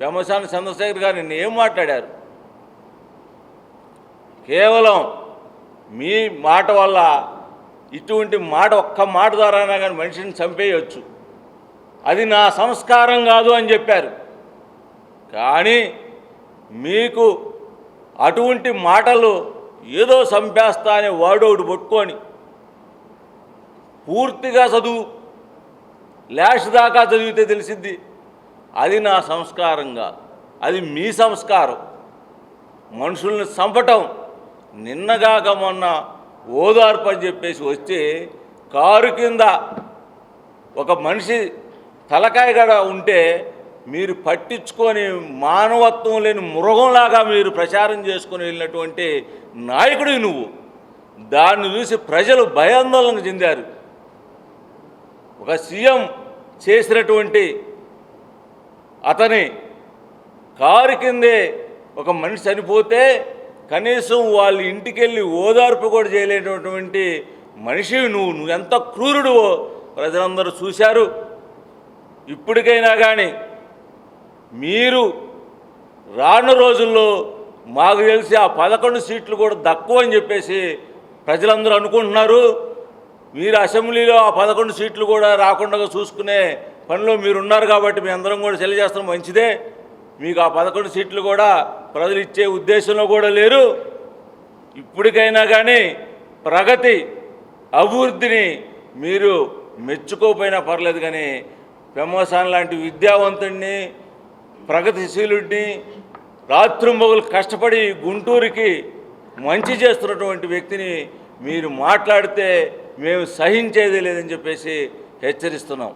పెమ్మసాని చంద్రశేఖర్ గారు నిన్న ఏం మాట్లాడారు? కేవలం మీ మాట వల్ల ఇటువంటి మాట ఒక్క మాట ద్వారానే కానీ మనిషిని చంపేయచ్చు, అది నా సంస్కారం కాదు అని చెప్పారు. కానీ మీకు అటువంటి మాటలు ఏదో చంపేస్తా అనే వాడోడు పట్టుకొని పూర్తిగా చదువు లాస్ట్ దాకా చదివితే తెలిసిద్ది, అది నా సంస్కారం కాదు, అది మీ సంస్కారం. మనుషుల్ని చంపటం నిన్నగాక మొన్న ఓదార్పు అని చెప్పేసి వస్తే కారు కింద ఒక మనిషి తలకాయ గడ ఉంటే మీరు పట్టించుకొని మానవత్వం లేని మృగంలాగా మీరు ప్రచారం చేసుకొని వెళ్ళినటువంటి నాయకుడు నువ్వు. దాన్ని చూసి ప్రజలు భయాందోళన చెందారు. ఒక సీఎం చేసినటువంటి అతని కారు కిందే ఒక మనిషి చనిపోతే కనీసం వాళ్ళ ఇంటికి వెళ్ళి ఓదార్పు కూడా చేయలేనటువంటి మనిషి నువ్వు ఎంత క్రూరుడువో ప్రజలందరూ చూశారు. ఇప్పటికైనా కానీ మీరు రాను రోజుల్లో మాకు తెలిసి ఆ 11 సీట్లు కూడా దక్కువ అని చెప్పేసి ప్రజలందరూ అనుకుంటున్నారు. మీరు అసెంబ్లీలో ఆ 11 సీట్లు కూడా రాకుండా చూసుకునే పనిలో మీరున్నారు కాబట్టి మీ అందరం కూడా తెలియజేస్తాం, మంచిదే. మీకు ఆ 11 సీట్లు కూడా ప్రజలు ఇచ్చే ఉద్దేశంలో కూడా లేరు. ఇప్పటికైనా కానీ ప్రగతి అభివృద్ధిని మీరు మెచ్చుకోకపోయినా పర్లేదు, కానీ పెమ్మసాని లాంటి విద్యావంతుడిని ప్రగతిశీలుడిని రాత్రింబగలు కష్టపడి గుంటూరుకి మంచి చేస్తున్నటువంటి వ్యక్తిని మీరు మాట్లాడితే మేము సహించేదే లేదని చెప్పేసి హెచ్చరిస్తున్నాం.